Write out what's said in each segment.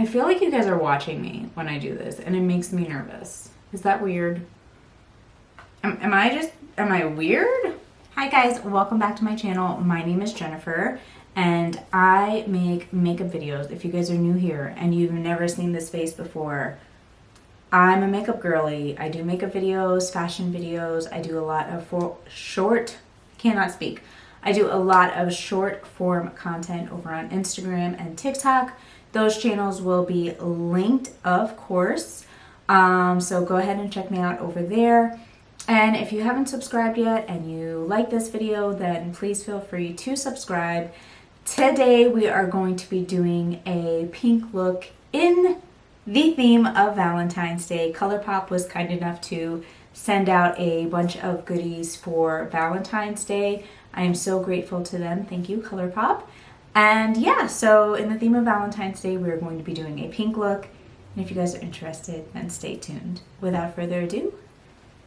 I feel like you guys are watching me when I do this, and it makes me nervous. Is that weird? Am I weird? Hi guys, welcome back to my channel. My name is Jennifer, and I make makeup videos. If you guys are new here and you've never seen this face before, I'm a makeup girly. I do makeup videos, fashion videos. I do a lot of I do a lot of short form content over on Instagram and TikTok. Those channels will be linked, of course. So go ahead and check me out over there. And if you haven't subscribed yet and you like this video, then please feel free to subscribe. Today we are going to be doing a pink look in the theme of Valentine's Day. Colourpop was kind enough to send out a bunch of goodies for Valentine's Day. I am so grateful to them. Thank you, Colourpop. And yeah, so in the theme of Valentine's Day, we're going to be doing a pink look. And if you guys are interested, then stay tuned. Without further ado,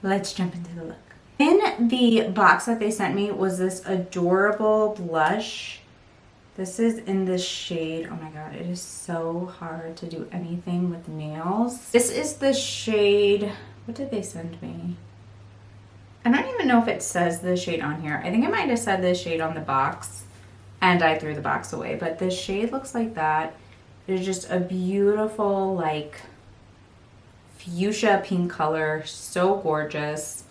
let's jump into the look. In the box that they sent me was this adorable blush. This is in the shade, oh my god, it is so hard to do anything with nails. This is the shade, what did they send me? I don't even know if it says the shade on here. I think it might have said this shade on the box and I threw the box away, but this shade looks like that. It's just a beautiful, like, fuchsia pink color, so gorgeous.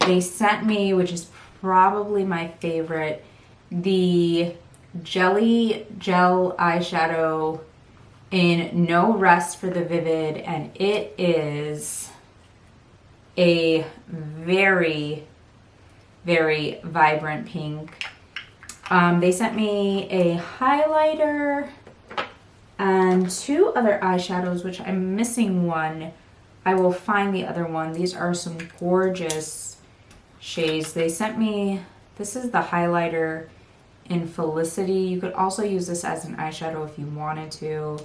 They sent me, which is probably my favorite, the Jelly Gel eyeshadow in No Rest for the Vivid, and it is a very, very vibrant pink. They sent me a highlighter and two other eyeshadows, which I'm missing one. I will find the other one. These are some gorgeous shades. They sent me, this is the highlighter in Felicity. You could also use this as an eyeshadow if you wanted to.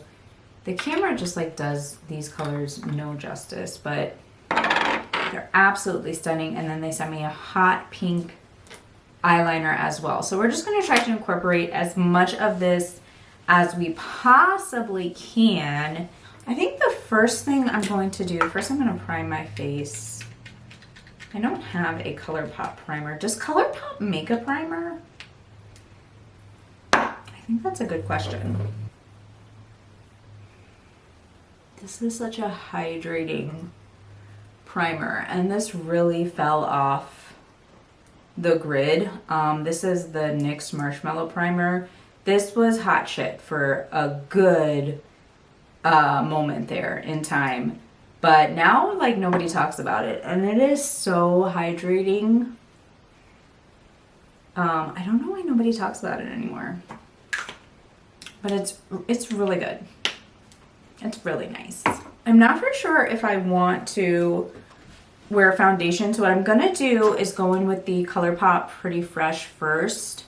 The camera just like does these colors no justice, but they're absolutely stunning. And then they sent me a hot pink eyeliner as well. So we're just going to try to incorporate as much of this as we possibly can. I think the first thing I'm going to do, first I'm going to prime my face. I don't have a Colourpop primer. Does Colourpop make a primer? I think that's a good question. This is such a hydrating primer, and this really fell off the grid. This is the NYX Marshmallow Primer. This was hot shit for a good moment there in time, but now like nobody talks about it, and it is so hydrating. I don't know why nobody talks about it anymore, but it's really good. It's really nice. I'm not for sure if I want to wear foundation, so what I'm gonna do is go in with the Colourpop Pretty Fresh first,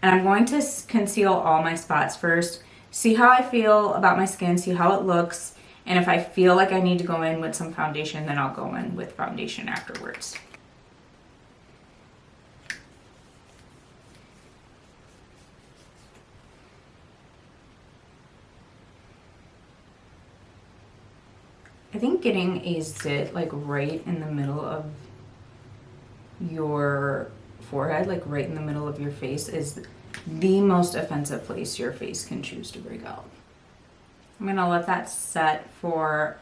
and I'm going to conceal all my spots first, see how I feel about my skin, see how it looks, and if I feel like I need to go in with some foundation, then I'll go in with foundation afterwards. I think getting a zit like right in the middle of your forehead, like right in the middle of your face, is the most offensive place your face can choose to break out. I'm gonna let that set for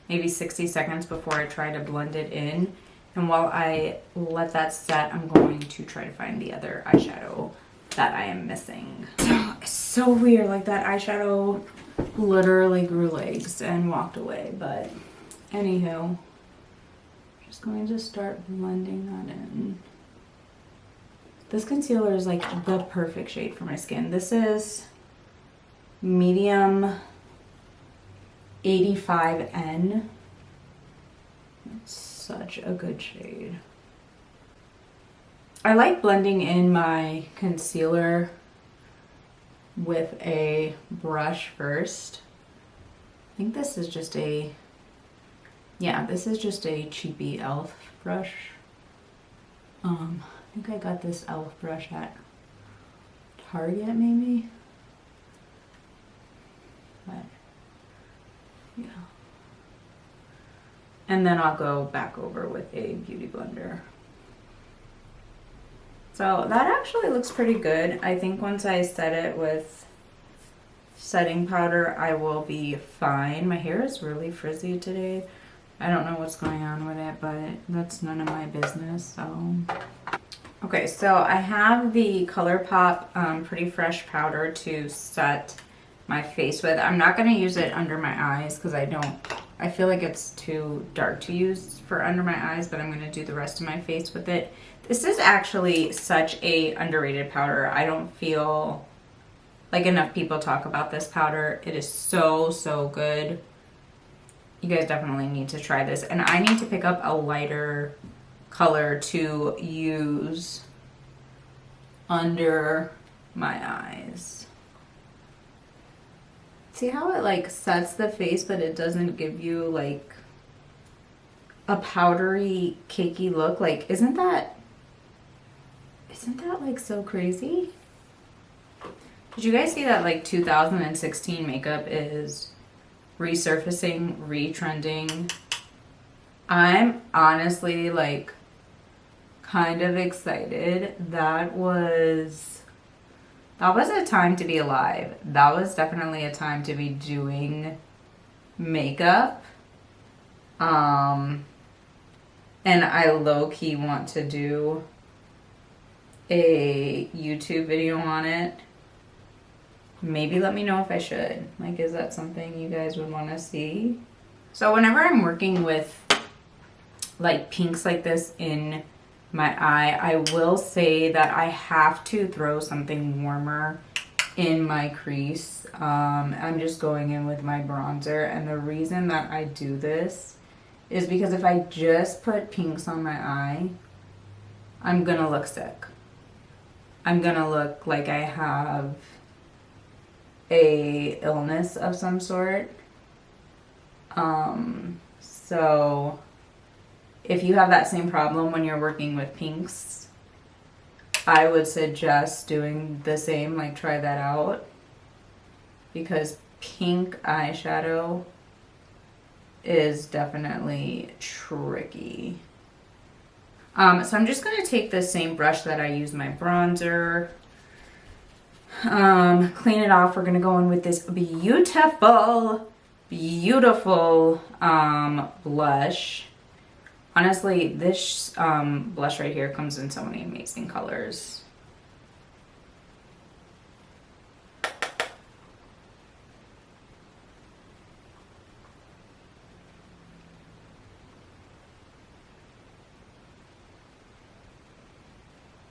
maybe 60 seconds before I try to blend it in. And while I let that set, I'm going to try to find the other eyeshadow that I am missing. It's so weird, like that eyeshadow literally grew legs and walked away, but anywho, just going to start blending that in. This concealer is like the perfect shade for my skin. This is medium 85N. It's such a good shade. I like blending in my concealer with a brush first. I think this is just a, yeah, this is just a cheapy e.l.f. brush. I think I got this e.l.f. brush at Target maybe. But And then I'll go back over with a beauty blender. So that actually looks pretty good. I think once I set it with setting powder, I will be fine. My hair is really frizzy today. I don't know what's going on with it, but that's none of my business, so. Okay, so I have the Colourpop Pretty Fresh powder to set my face with. I'm not going to use it under my eyes because I feel like it's too dark to use for under my eyes, but I'm going to do the rest of my face with it. This is actually such a underrated powder. I don't feel like enough people talk about this powder. It is so, so good. You guys definitely need to try this. And I need to pick up a lighter color to use under my eyes. See how it like sets the face, but it doesn't give you like a powdery, cakey look? Like, isn't that like so crazy? Did you guys see that like 2016 makeup is resurfacing, retrending? I'm honestly like kind of excited. That was a time to be alive. That was definitely a time to be doing makeup. And I low-key want to do a YouTube video on it. Maybe let me know if I should. Like, is that something you guys would want to see? So whenever I'm working with like pinks like this in my eye, I will say that I have to throw something warmer in my crease. I'm just going in with my bronzer, and the reason that I do this is because if I just put pinks on my eye, I'm gonna look sick. I'm gonna look like I have a illness of some sort. So if you have that same problem when you're working with pinks, I would suggest doing the same, like try that out, because pink eyeshadow is definitely tricky. So I'm just going to take the same brush that I use my bronzer, clean it off. We're going to go in with this beautiful blush. Honestly, this blush right here comes in so many amazing colors.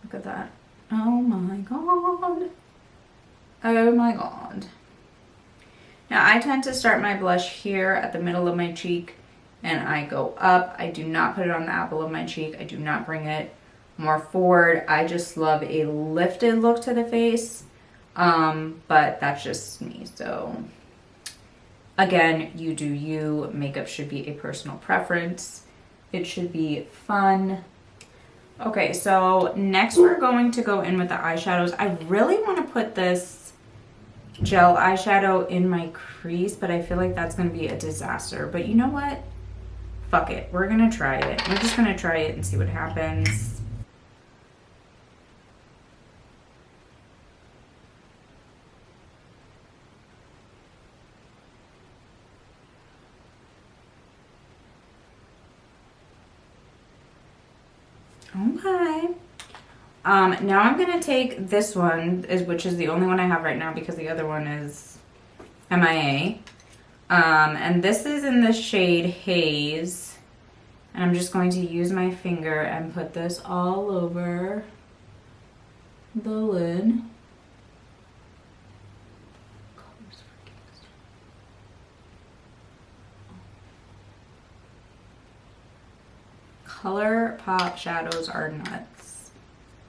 Look at that. Oh my god. Oh my god. Now I tend to start my blush here at the middle of my cheek, and I go up. I do not put it on the apple of my cheek. I do not bring it more forward. I just love a lifted look to the face, but that's just me. So again, you do you. Makeup should be a personal preference. It should be fun. Okay, so next we're going to go in with the eyeshadows. I really want to put this gel eyeshadow in my crease, but I feel like that's going to be a disaster. But you know what? Fuck it. We're going to try it. We're just going to try it and see what happens. Okay. Now I'm going to take this one, which is the only one I have right now because the other one is MIA. And this is in the shade Haze. And I'm just going to use my finger and put this all over the lid. Colourpop shadows are nuts.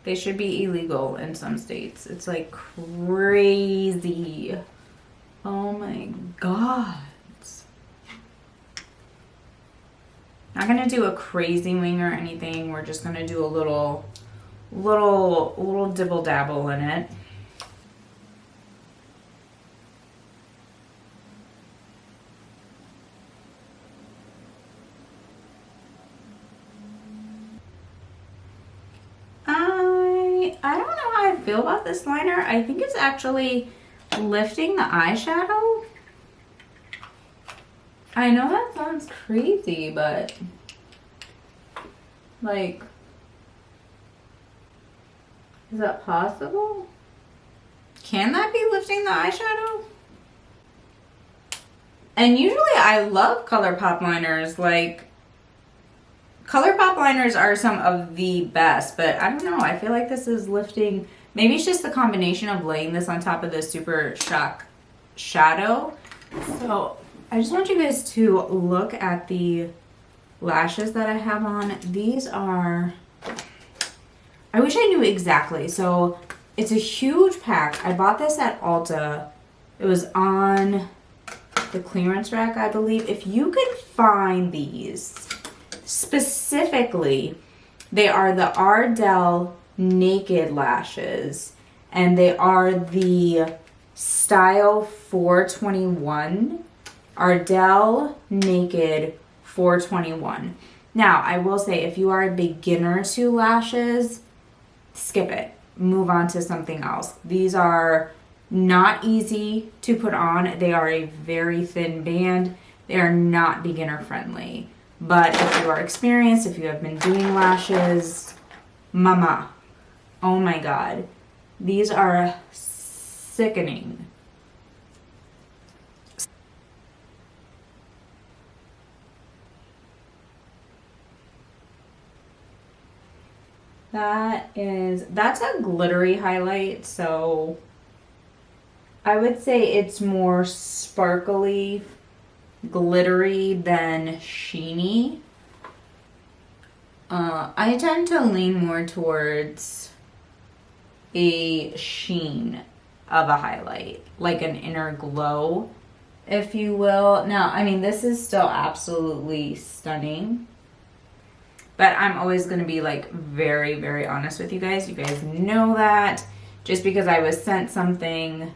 They should be illegal in some states. It's like crazy. Oh my god. Not gonna do a crazy wing or anything. We're just gonna do a little dibble dabble in it. I don't know how I feel about this liner. I think it's actually lifting the eyeshadow. I know that sounds crazy, but like, is that possible? Can that be lifting the eyeshadow? And usually I love Colourpop liners. Like, Colourpop liners are some of the best, but I don't know. I feel like this is lifting. Maybe it's just the combination of laying this on top of the Super Shock shadow. So I just want you guys to look at the lashes that I have on. These are, I wish I knew exactly. So it's a huge pack. I bought this at Ulta. It was on the clearance rack, I believe. If you could find these, specifically, they are the Ardell Naked Lashes, and they are the Style 421. Ardell Naked 421. Now, I will say, if you are a beginner to lashes, skip it. Move on to something else. These are not easy to put on. They are a very thin band. They are not beginner friendly. But if you are experienced, if you have been doing lashes, mama, oh my God, these are sickening. That's a glittery highlight, so I would say it's more sparkly, glittery than sheeny. I tend to lean more towards a sheen of a highlight, like an inner glow, if you will. Now, I mean, this is still absolutely stunning, but I'm always going to be like very, very honest with you guys. You guys know that. Just because I was sent something,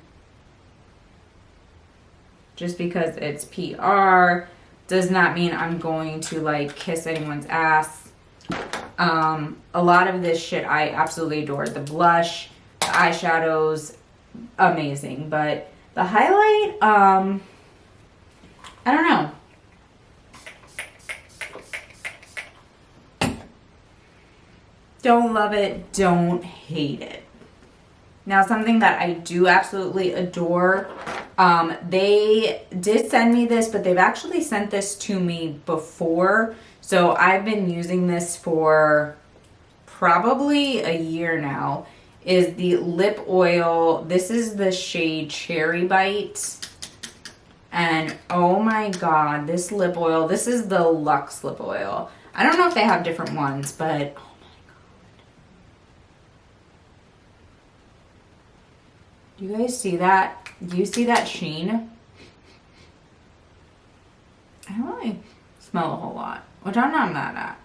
just because it's PR, does not mean I'm going to like kiss anyone's ass. A lot of this shit I absolutely adore. The blush, the eyeshadows, amazing. But the highlight, I don't know. Don't love it, don't hate it. Now, something that I do absolutely adore, they did send me this, but they've actually sent this to me before. So I've been using this for probably a year now, is the lip oil. This is the shade Cherry Bite. And oh my God, this lip oil, this is the Luxe lip oil. I don't know if they have different ones, but do you guys see that? Do you see that sheen? I don't really smell a whole lot, which I'm not mad at.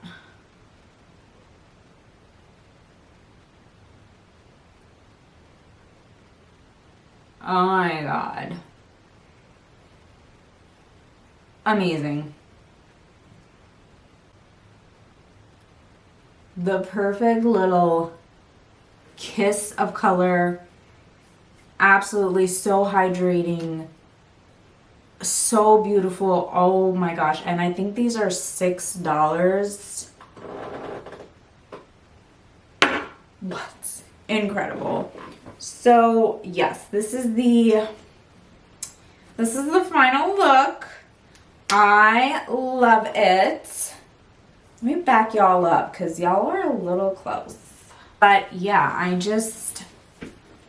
Oh my God. Amazing. The perfect little kiss of color. Absolutely so hydrating, so beautiful. Oh my gosh. And I think these are $6. What? Incredible. So yes, this is the final look. I love it. Let me back y'all up because y'all are a little close. But yeah,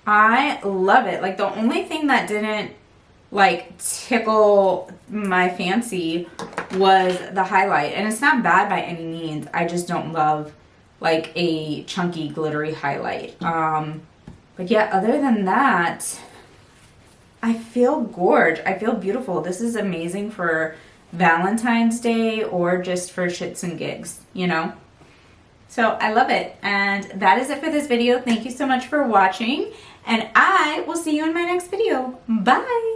I love it. Like, the only thing that didn't like tickle my fancy was the highlight, and it's not bad by any means. I just don't love like a chunky glittery highlight. But yeah, other than that, I feel gorge. I feel beautiful. This is amazing for Valentine's Day or just for shits and gigs, you know? So I love it. And that is it for this video. Thank you so much for watching, and I will see you in my next video. Bye.